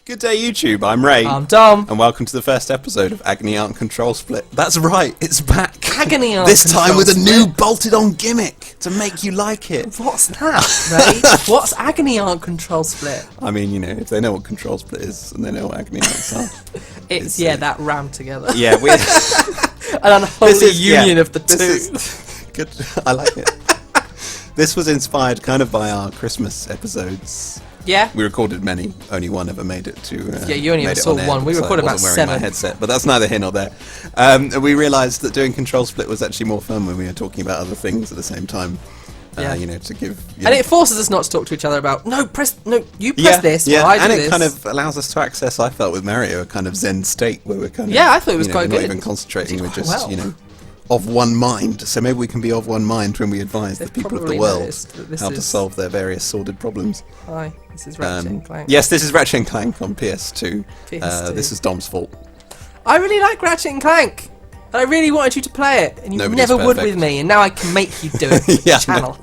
Good day, YouTube. I'm Ray. I'm Dom. And welcome to the first episode of Agony Art Control Split. That's right, it's back. Agony Art This Control time with a new Split. bolted-on gimmick to make you like it. What's that, Ray? What's Agony Art Control Split? I mean, you know, if they know what Control Split is and they know what Agony Arts are. It's that rammed together. Yeah, we... An unholy union of the two. Good. I like it. This was inspired kind of by our Christmas episodes. Yeah. We recorded many. Only one ever made it to. Yeah, you only ever saw one. We recorded about 7. My headset, but that's neither here nor there. We realised that doing Control Split was actually more fun when we were talking about other things at the same time. Yeah. You know, to give. And it forces us not to talk to each other about you press this. Yeah, while I do and it this. kind of allows us to access. I felt with Mario a kind of Zen state where we're kind of. Yeah, I thought it was quite we're good. Not even concentrating. We're just well. of one mind. So maybe we can be of one mind when we advise the people of the world how to solve their various sordid problems. Hi, this is Ratchet and Clank. Yes, this is Ratchet and Clank on PS2. PS2. This is Dom's fault. I really like Ratchet and Clank. And I really wanted you to play it, and you Nobody's never would perfect. with me, and now I can make you do it. Yeah, channel.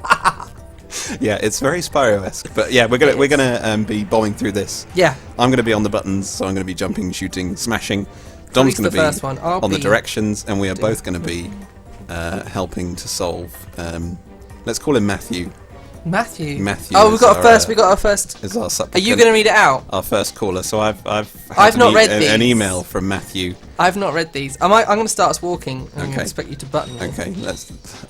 Yeah, it's very Spyro-esque, but yeah, we're gonna be bombing through this. Yeah. I'm gonna be on the buttons, so I'm gonna be jumping, shooting, smashing. Dom's gonna be first one. on the directions, and we are both gonna be helping to solve. Let's call him Matthew. Matthew. Oh, we got our first. Is our Are supplicant. you going to read it out? Our first caller. So I've not read an these. email from Matthew. I've not read these. I'm going to start us walking. I'm going Okay. to expect you to button me. Okay,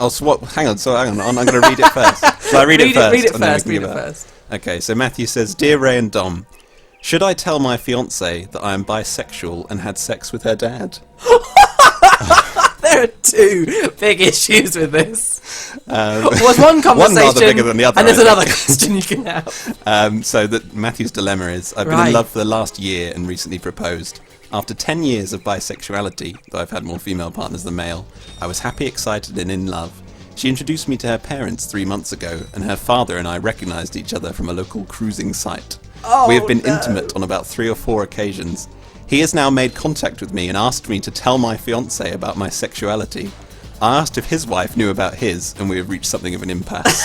I'll swap. Hang on. I'm going to read it first. So I read it first. Read it and then we first. can Read give it out. first. Okay, so Matthew says, "Dear Ray and Dom, should I tell my fiancée that I am bisexual and had sex with her dad?" There are two big issues with this. Was one conversation, rather bigger than the other, and there's I think. another question you can have. So that Matthew's dilemma is, I've been in love for the last year and recently proposed. After 10 years of bisexuality, though I've had more female partners than male, I was happy, excited and in love. She introduced me to her parents 3 months ago, and her father and I recognised each other from a local cruising site. We have been intimate on about 3 or 4 occasions. He has now made contact with me and asked me to tell my fiancé about my sexuality. I asked if his wife knew about his, and we have reached something of an impasse.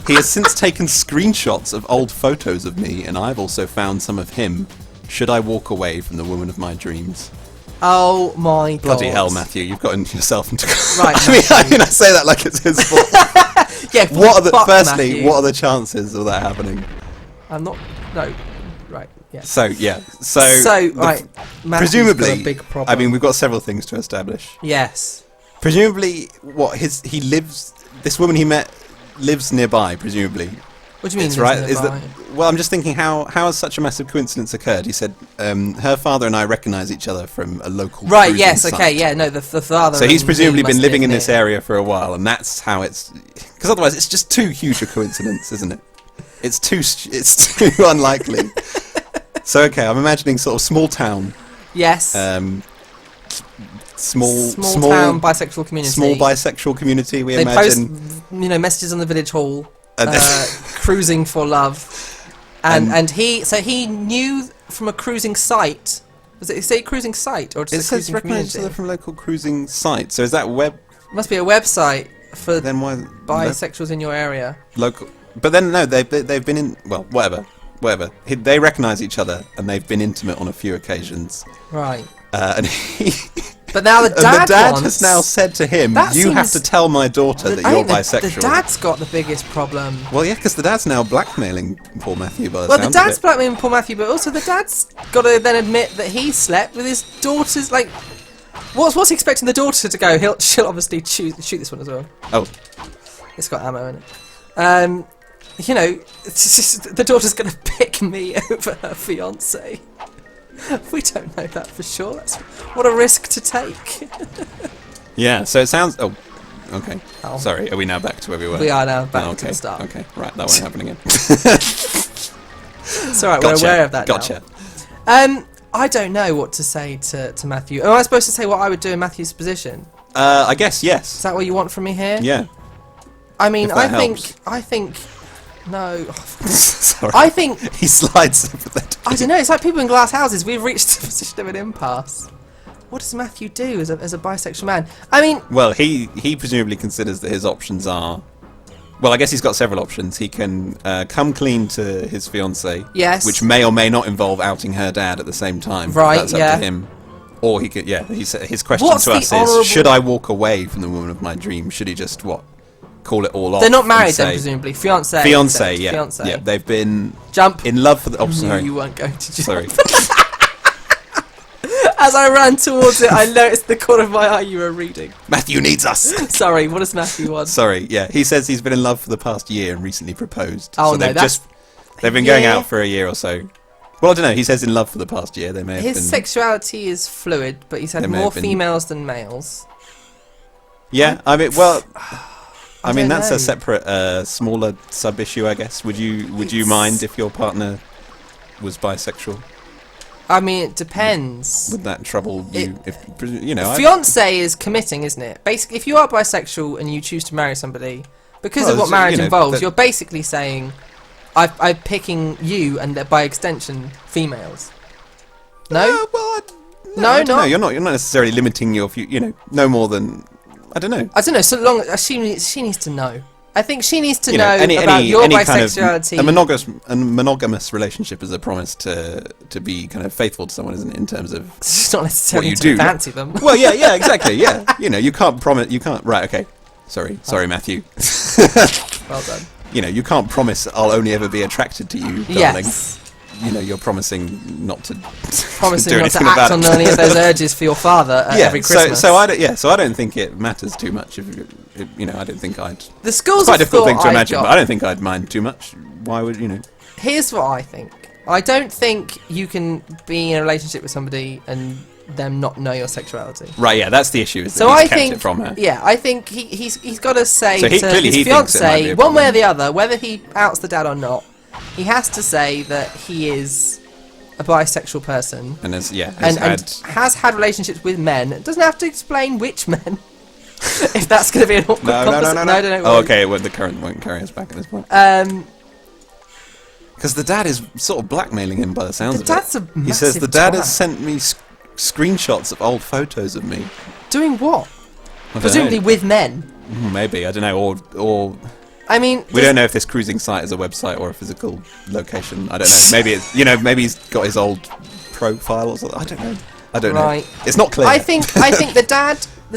He has since taken screenshots of old photos of me, and I've also found some of him. Should I walk away from the woman of my dreams? Oh my god. Bloody hell, Matthew, you've gotten yourself into... Right, I mean, I say that like it's his fault. Yeah, Firstly, Matthew. what are the chances of that happening? I'm not... No. Right, yeah. So, yeah. Right, Matthew's Presumably, got a big problem. I mean, we've got several things to establish. Yes. Presumably, this woman he met lives nearby, presumably. What do you mean? It's right. Well, I'm just thinking, how has such a massive coincidence occurred? He said her father and I recognise each other from a local Right. cruising Yes. site. Okay. Yeah. No. The father. So he's and presumably he must been living in live this near. area for a while, and that's how it's. Because otherwise, it's just too huge a coincidence, isn't it? It's too unlikely. So okay, I'm imagining sort of small town. Yes. Small town bisexual community. Small bisexual community. We They imagine. post, messages on the village hall, And cruising for love, and he knew from a cruising site. Was it say cruising site or It just a says cruising recognise each community? other from local cruising site. So is that web? Must be a website for Then why bisexuals in your area. local? But then no, they've been in. Well, whatever. They recognise each other and they've been intimate on a few occasions. Right. And But now the and dad, has now said to him, That "You have seems- to tell my daughter that you're bisexual." The dad's got the biggest problem. Well, yeah, because the dad's now blackmailing poor Matthew by the Well, the sounds of dad's it. blackmailing poor Matthew, but also the dad's got to then admit that he slept with his daughter's. Like, what's he expecting the daughter to go? She'll obviously shoot this one as well. Oh, It's got ammo in it. It's just, the daughter's going to pick me over her fiance. We don't know that for sure. What a risk to take. yeah. So it sounds. Oh, okay. Oh. Sorry. Are we now back to where we were? We are now back Oh, to the start. Okay. Right. That won't happen again. It's alright, we're aware of that Gotcha. now. I don't know what to say to Matthew. Am I supposed to say what I would do in Matthew's position? I guess Is yes. that what you want from me here? Yeah. I mean, If that helps. I think... No. Sorry. I think... He slides sympathetically. I don't know, it's like people in glass houses. We've reached a position of an impasse. What does Matthew do as a bisexual man? I mean... Well, he presumably considers that his options are Well, I guess he's got several options. He can come clean to his fiancée, Yes. which may or may not involve outing her dad at the same time. Right, That's up yeah. to him. Or he could, his question What's to the us honourable- is, should I walk away from the woman of my dreams? Should he just, call it all off? They're not married and then, say- presumably. Fiancé. Fiancé, yeah. Fiancé. Yeah, they've been Jump. in love for the... Oh, I knew sorry. you weren't going to jump. Sorry. As I ran towards it, I noticed the corner of my eye you were reading. Matthew needs us! Sorry, what does Matthew want? Sorry, yeah. He says he's been in love for the past year and recently proposed. Oh, so no, they've been going Yeah. out for a year or so. Well, I don't know. He says in love for the past year. They may have His been... sexuality is fluid, but he's had They may more have been- females than males. Yeah, I mean, well... I mean, don't that's know. a separate, smaller sub-issue, I guess. Would you mind if your partner was bisexual? I mean, it depends. Would that trouble you? I- Fiancé is committing, isn't it? Basically, if you are bisexual and you choose to marry somebody, because Well, of what so, marriage involves, that- you're basically saying, I'm picking you and by extension, females. No? well, I No, I don't know. not- You're not necessarily limiting your no more than I don't know. I don't know, so long as she needs to know. I think she needs to You know, know, about your any kind of bisexuality. a monogamous relationship is a promise to be kind of faithful to someone, isn't it? In terms of It's not necessarily what you to do. fancy them. well, yeah, exactly, yeah. You can't promise. You can't. Right, okay. Sorry, Matthew. Well done. You can't promise I'll only ever be attracted to you, darling. Yes. You're promising not to Promising do not to anything act about on it. any of those urges for your father every Christmas. So I don't think it matters too much. I don't think I'd. The schools It's quite a of difficult thought thing to I've imagine, got- but I don't think I'd mind too much. Why would Here's what I think. I don't think you can be in a relationship with somebody and them not know your sexuality. Right, yeah, that's the issue. Is that So he's I kept think, it from her. yeah, I think he's got to say So to clearly his he thinks it might be fiancée, a one way or problem. the other, whether he outs the dad or not, he has to say that he is a bisexual person And has and has had relationships with men. It doesn't have to explain which men. If that's going to be an awkward conversation. no. Don't Oh, worry. okay. Well, the current won't carry us back at this point. Because the dad is sort of blackmailing him by the sounds The of dad's it. a He says massive the dad twat. has sent me screenshots of old photos of me. Doing what? I don't Presumably know. with men. Maybe, I don't know, or I mean, we don't know if this cruising site is a website or a physical location. I don't know. Maybe it's maybe he's got his old profile or something. I don't know. Right. It's not clear. I think the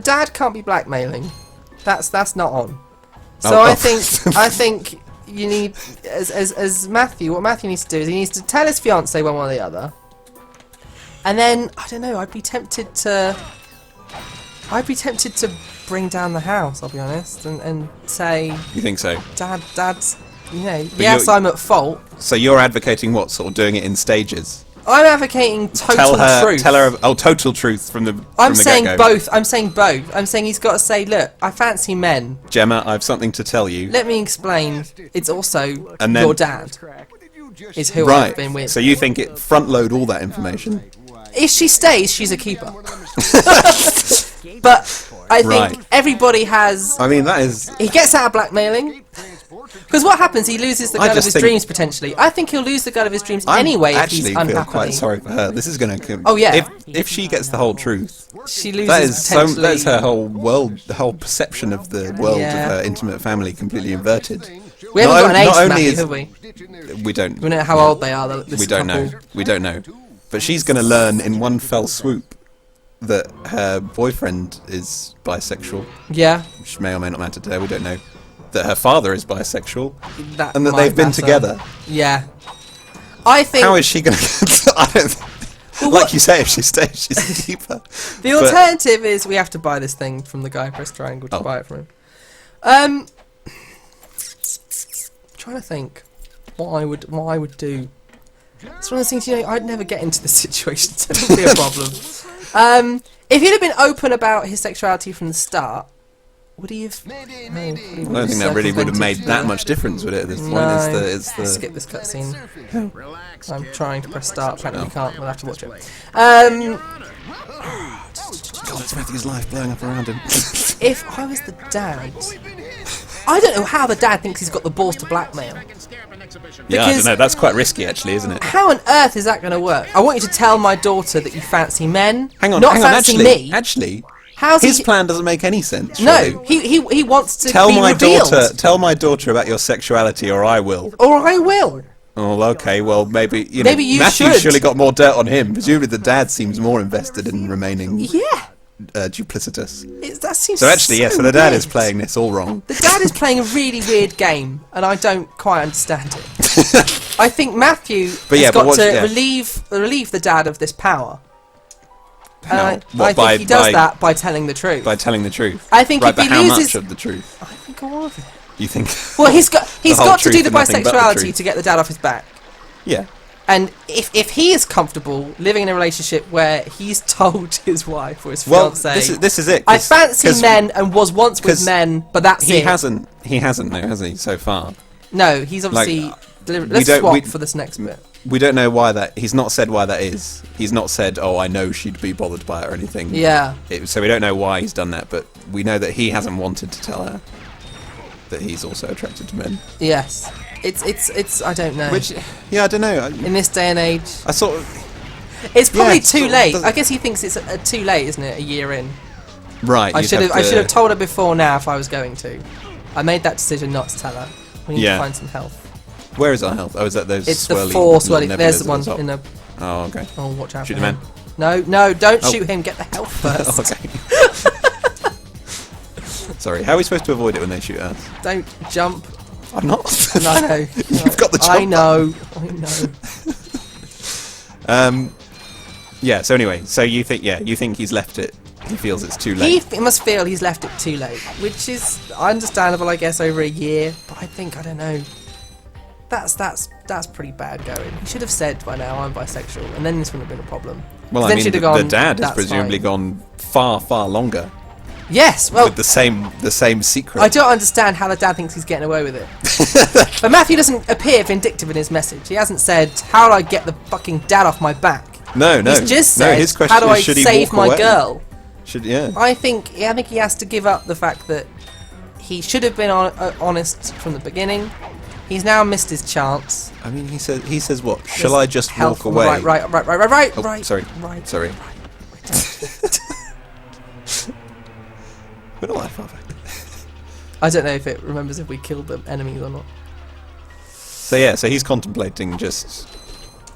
dad can't be blackmailing. That's not on. So Oh, I oh. think you need as Matthew. What Matthew needs to do is he needs to tell his fiancée one way or the other, and then I don't know. I'd be tempted to bring down the house. I'll be honest, and say, You think so? Dad's, yes, you're- I'm at fault. So you're advocating what? Sort of doing it in stages. I'm advocating total truth. Tell her. Oh, total truth from the. I'm from the saying get-go. both. I'm saying both. I'm saying he's got to say, look, I fancy men. Gemma, I have something to tell you. Let me explain. It's also And then- your dad is who Right. I've been with. So you think it front load all that information? If she stays, she's a keeper. But I think Right. everybody has. I mean, that is. He gets out of blackmailing. Because what happens? He loses the I girl of just his think- dreams potentially. I think he'll lose the girl of his dreams I anyway if actually he's feel unhappy. quite sorry for her. This is going to. Oh, yeah. If she gets the whole truth, She loses that is potentially. that's her whole world, the whole perception of the world Yeah. of her intimate family completely inverted. We haven't got an age, not only Matthew, is- have we? We don't. We don't know how old they are. This We don't know. couple. We don't know. But she's going to learn in one fell swoop that her boyfriend is bisexual, Yeah. which may or may not matter to her. We don't know. That her father is bisexual, That and that might they've been matter. together. Yeah. I think How is she going to? I don't. Well, like what- you say, if she stays, she's a keeper. the But- alternative is we have to buy this thing from the guy who pressed triangle to Oh. buy it from him. Trying to think what I would do. It's one of those things, I'd never get into this situation, so it wouldn't be a problem. If he'd have been open about his sexuality from the start, would he have? No, I don't think that really would have made that much difference, would it? At this point, No. it's the. Skip this cutscene. I'm trying to press start. Apparently, we can't. We'll have to watch it. God, it's Matthew's life blowing up around him. If I was the dad, I don't know how the dad thinks he's got the balls to blackmail. Yeah, I Because- don't know. That's quite risky, actually, isn't it? How on earth is that going to work? I want you to tell my daughter that you fancy men, Hang on, not hang on. fancy Actually, me. actually, His plan doesn't make any sense. No, surely. he wants to Tell be my revealed. Tell my daughter about your sexuality, or I will. Or I will. Oh, okay. Well, maybe Maybe you Matthew should. surely got more dirt on him. Presumably, the dad seems more invested in remaining Yeah. duplicitous. That seems So actually, yeah. So the dad is weird. playing this all wrong. The dad is playing a really weird game, and I don't quite understand it. I think Matthew has got to relieve the dad of this power. How? I think he does that by telling the truth. By telling the truth. I think if but he how loses, much of the truth? I think all of it. You think? Well, he's got whole to do the truth and nothing but the bisexuality truth. to get the dad off his back. Yeah. And if he is comfortable living in a relationship where he's told his wife or his Well, fiancée, this is it. I fancy men and was once with men, but that's he it. He hasn't, no, has he? So far. No, he's obviously. Let's swap for this next bit. We don't know why that. He's not said why that is. He's not said, "Oh, I know she'd be bothered by it" or anything. Yeah. So we don't know why he's done that, but we know that he hasn't wanted to tell her that he's also attracted to men. Yes. It's. I don't know. Which, yeah, I don't know. In this day and age, I sort of. it's probably it too sort of late. doesn't- I guess he thinks it's too late, isn't it? A year in. Right. I should have told her before now if I was going to. I made that decision not to tell her. We need to find some health. Where is our health? Oh, is that those? It's swirly the 4 swirly. little There's the nebulas one at top? in the. Oh, okay. Oh, watch out! Shoot for the him. man. No, don't shoot him. Get the health first. Okay. Sorry. How are we supposed to avoid it when they shoot us? Don't jump. I'm not. I know. You've got the jump. I know. Yeah. So anyway, so you think he's left it? He feels it's too late. He must feel he's left it too late, which is understandable, I guess, over a year. But I don't know. That's pretty bad going. He should have said by now I'm bisexual, and then this wouldn't have been a problem. Well, I then mean, she'd the have gone, dad has "That's presumably fine." gone far longer Yes, well, with the same secret. I don't understand how the dad thinks he's getting away with it. But Matthew doesn't appear vindictive in his message. He hasn't said, "How do I get the fucking dad off my back?" No. He's just said, His question "How do I is, should he save walk my away? girl?" I think he has to give up the fact that he should have been honest from the beginning. He's now missed his chance. I mean, he says what? Shall I just Health walk away? Right. Oh, sorry. Right. Sorry. We're not that far back. I don't know if it remembers if we killed the enemies or not. So he's contemplating just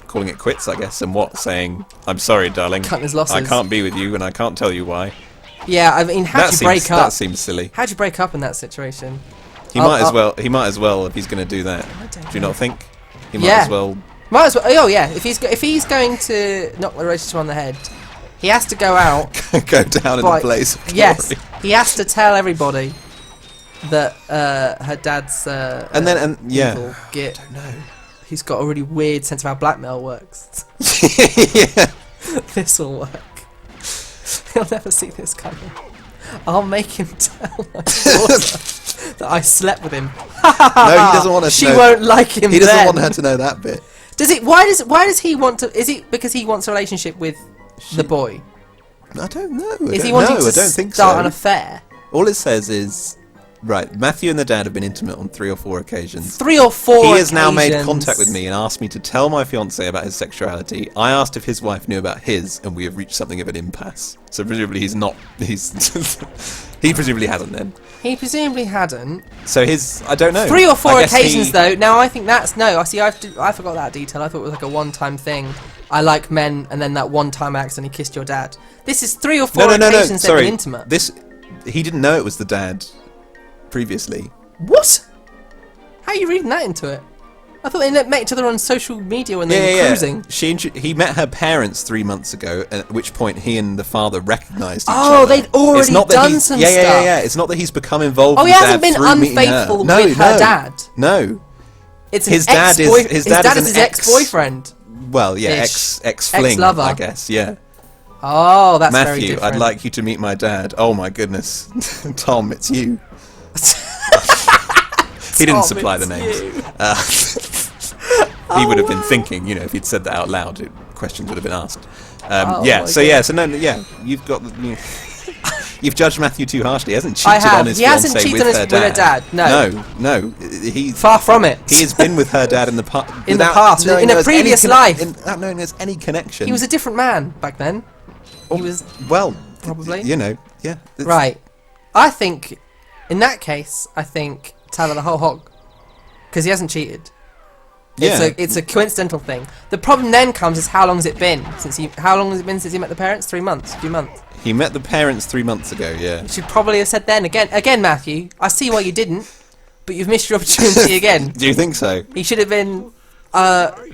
calling it quits, I guess, and saying, "I'm sorry, darling. Cutting his losses. I can't be with you, and I can't tell you why." Yeah, I mean, how'd you break up? That seems silly. How'd you break up in that situation? He might as well if he's going to do that. Do you not think? He might as well. Might as well. Oh yeah, if he's going to knock the relationship on the head, he has to go out. Go down in a blaze of glory. Yes, he has to tell everybody that her dad's evil git. I don't know. He's got a really weird sense of how blackmail works. Yeah. This will work. He'll never see this coming. I'll make him tell my daughter that I slept with him. No, he doesn't want her to She know. won't like him. He doesn't then. want her to know that bit. Does it? Why does he want to? Is it because he wants a relationship with the boy? I don't know. Is he wanting to start an affair? All it says is, right, Matthew and the dad have been intimate on 3 or 4 occasions. 3 or 4 He has now made contact with me and asked me to tell my fiancée about his sexuality. I asked if his wife knew about his, and we have reached something of an impasse. So presumably he presumably hasn't then. He presumably hadn't. So I don't know. 3 or 4 occasions though. Now I think that's I forgot that detail. I thought it was like a one-time thing. I like men, and then that one time I accidentally kissed your dad. This is 3 or 4 occasions they've been intimate. He didn't know it was the dad previously. What? How are you reading that into it? I thought they met each other on social media when they were cruising. He met her parents 3 months ago, at which point he and the father recognised each Oh, other. they'd already done some stuff. Yeah. It's not that he's become involved. Oh, he with hasn't dad been through meeting unfaithful her. with her dad. No. It's his dad is his ex-boyfriend. Well, yeah, ex-fling, ex-lover. I guess. Yeah. Oh, that's very Matthew, different. I'd like you to meet my dad. Oh my goodness, Tom, it's you. He didn't supply the names. He would have been thinking, if he'd said that out loud, questions would have been asked. You've judged Matthew too harshly. He hasn't cheated on his fiancée with her dad. No. He's far from it. He has been with her dad in the past. In a previous life. Without knowing there's any connection. He was a different man back then. He was Probably. You know, yeah. Right. I think, in that case, tell her the whole hog. Because he hasn't cheated. Yeah. It's a coincidental thing. The problem then comes is how long has it been since he met the parents? 3 months? 2 months? He met the parents 3 months ago, yeah. You should probably have said then. Again, Matthew, I see why you didn't, but you've missed your opportunity again. Do you think so? He should have been,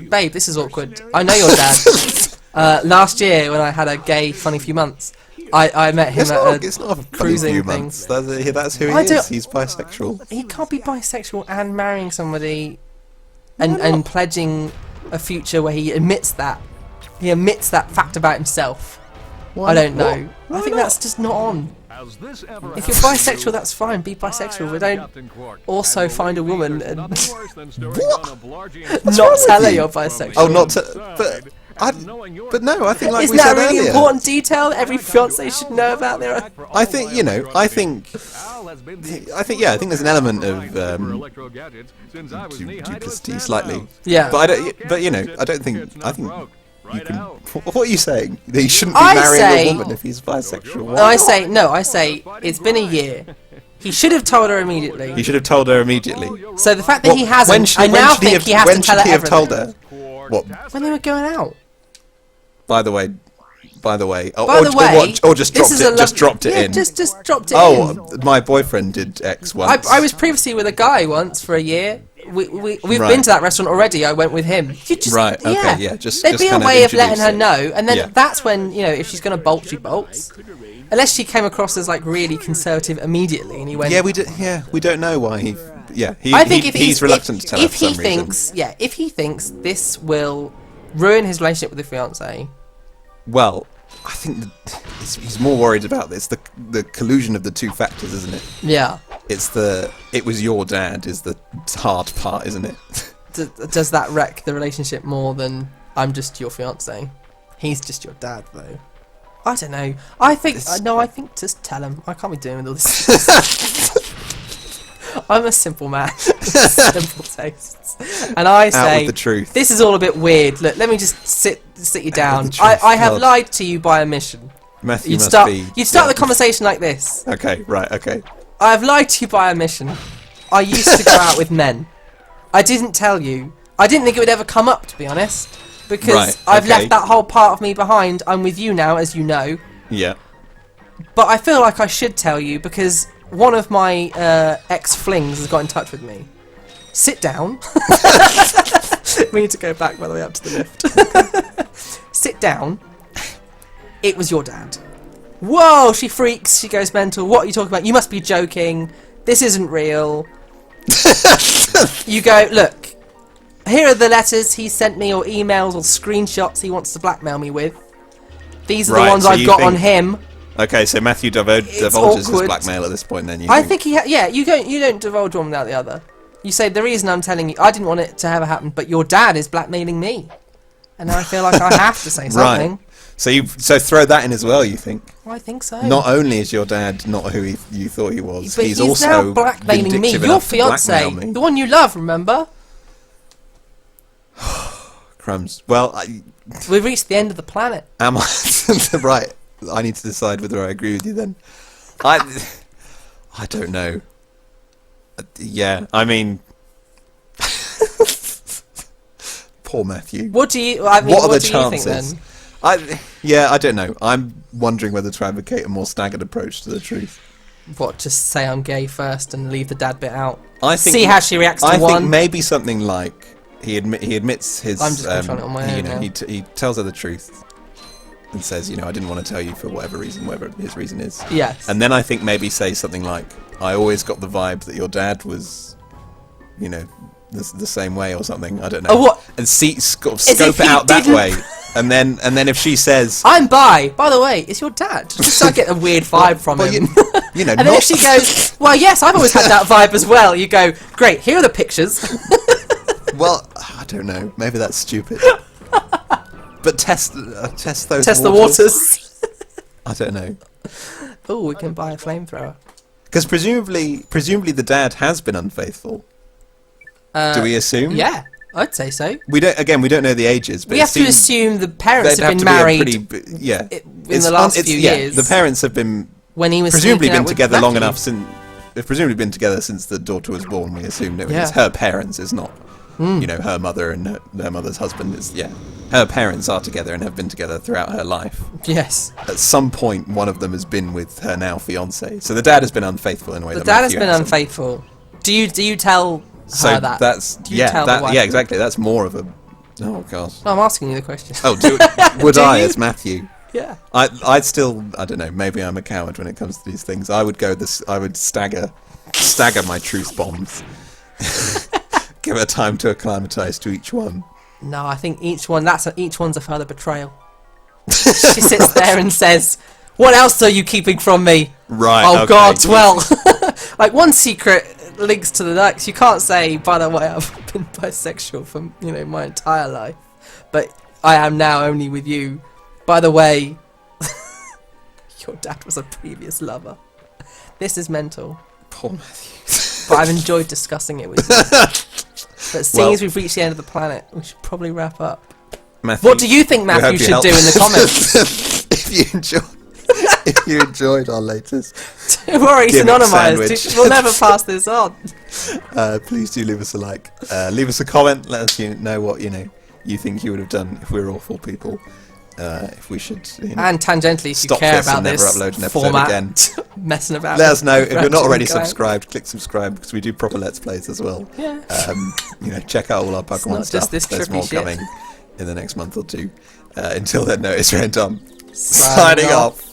babe, this is awkward. I know your dad. Last year, when I had a gay, funny few months, I met him It's not a cruising few thing. months. That's who he is. He's bisexual. He can't be bisexual and marrying somebody and pledging a future where he admits that. He admits that fact about himself. I don't know. I think that's just not on. If you're bisexual, that's fine. Be bisexual. But don't also find a woman and not tell her you're bisexual. Oh, but no, I think like Isn't we said that a really earlier. important detail that every fiance should know about their? I think there's an element of duplicity slightly. Yeah. But I think you can. What are you saying? That he shouldn't be marrying a woman if he's bisexual? What? I say it's been a year. He should have told her immediately. He should have told her immediately. So the fact that he hasn't, I now think he has to tell her everything. Told her? What? When they were going out. By the way, or just dropped it in. Just dropped it in. Oh, my boyfriend did X once. I was previously with a guy once for a year. We've Right. been to that restaurant already. I went with him. Right, okay, yeah, There'd be a kind of way of letting her introduce know, and then Yeah. that's when, if she's going to bolt, she bolts. Unless she came across as like really conservative immediately, and he went. Yeah, we don't know why he. Yeah, I think if he's reluctant to tell her for some reason. if he thinks this will ruin his relationship with the fiance. Well, I think he's more worried about this. The collusion of the two factors, isn't it? Yeah. It was your dad is the hard part, isn't it? Does that wreck the relationship more than I'm just your fiance? He's just your dad, though. I don't know. I think just tell him. I can't be doing with all this. I'm a simple man, simple tastes, and I say Out with the truth. This is all a bit weird. Look, let me just sit you down. with the truth. I have lied to you by omission. Matthew You'd must start be. the conversation like this. Okay, right, okay. I have lied to you by omission. I used to go out with men. I didn't tell you. I didn't think it would ever come up, to be honest, because Right, I've okay. left that whole part of me behind. I'm with you now, as you know. Yeah. But I feel like I should tell you because one of my ex-flings has got in touch with me. Sit down. We need to go back, by the way, up to the lift. Sit down. It was your dad. Whoa, she freaks. She goes mental. What are you talking about? You must be joking. This isn't real. You go, look, here are the letters he sent me or emails or screenshots he wants to blackmail me with. These are the ones so I've you got think- on him. Okay, so Matthew divulges his awkward. blackmail at this point. Then I think he. You don't divulge one without the other. You say the reason I'm telling you, I didn't want it to ever happen, but your dad is blackmailing me, and now I feel like I have to say something. Right. So throw that in as well. You think? Well, I think so. Not only is your dad not who you thought he was, but he's now also blackmailing me. vindictive Your enough to fiance, blackmail me. the one you love, remember? Crumbs. Well, We've reached the end of the planet. am I right? I need to decide whether I agree with you. Then, I don't know. Yeah, I mean, poor Matthew. What are the chances? You think, then? I don't know. I'm wondering whether to advocate a more staggered approach to the truth. What? Just say I'm gay first and leave the dad bit out. I think, See how she reacts to I one. think maybe something like he admits his. I'm just controlling it on my own now. He tells her the truth and says, I didn't want to tell you for whatever reason, whatever his reason is. Yes. And then I think maybe say something like, I always got the vibe that your dad was, the same way or something. I don't know. Oh, what? And scope if it he out that didn't- way. And then if she says, I'm bi. By the way, it's your dad. Just so I get a weird vibe from him. and then if she goes, well, yes, I've always had that vibe as well. You go, great. Here are the pictures. well, I don't know. Maybe that's stupid. But test those. Test the waters. I don't know. Oh, we can buy a flamethrower. Because presumably the dad has been unfaithful. Do we assume? Yeah. I'd say so. We don't know the ages, but We have to assume the parents have been married in the last few years. The parents have been when he was presumably been together long Matthew. enough since they've presumably been together since the daughter was born. We assumed it was Yeah. her parents, it's not her mother and her mother's husband. Is her parents are together and have been together throughout her life. Yes. At some point, one of them has been with her now fiancé. So the dad has been unfaithful in a way. The dad has been unfaithful. Do you tell her that? That's Do you tell the wife? exactly. That's more of a. Oh gosh. No, I'm asking you the question. Oh, would I as Matthew? Yeah. I'd still, I don't know, maybe I'm a coward when it comes to these things. I would stagger my truth bombs. Give her time to acclimatise to each one. No, I think each one's a further betrayal. She sits there and says, "What else are you keeping from me?" Right. Oh okay. God, well, like one secret links to the next. You can't say, by the way, I've been bisexual for my entire life, but I am now only with you. By the way, your dad was a previous lover. This is mental. Poor Matthew. But I've enjoyed discussing it with you. But seeing as we've reached the end of the planet, we should probably wrap up. Matthew, What do you think Matthew should do in the comments? if you enjoyed our latest, Don't worry, it's gimmick anonymised. sandwich. We'll never pass this on. please do leave us a like. Leave us a comment. Let us know what you think you would have done if we were awful people. If we should, And tangentially, if you stop care this about and never this upload an episode format, again. messing about. Let us know if you're not already Going. subscribed. Click subscribe because we do proper Let's Plays as well. Yeah. Check out all our Pokemon not stuff. just this There's trippy more shit. coming in the next month or two. Until then, no, it's Ren Tom signing off.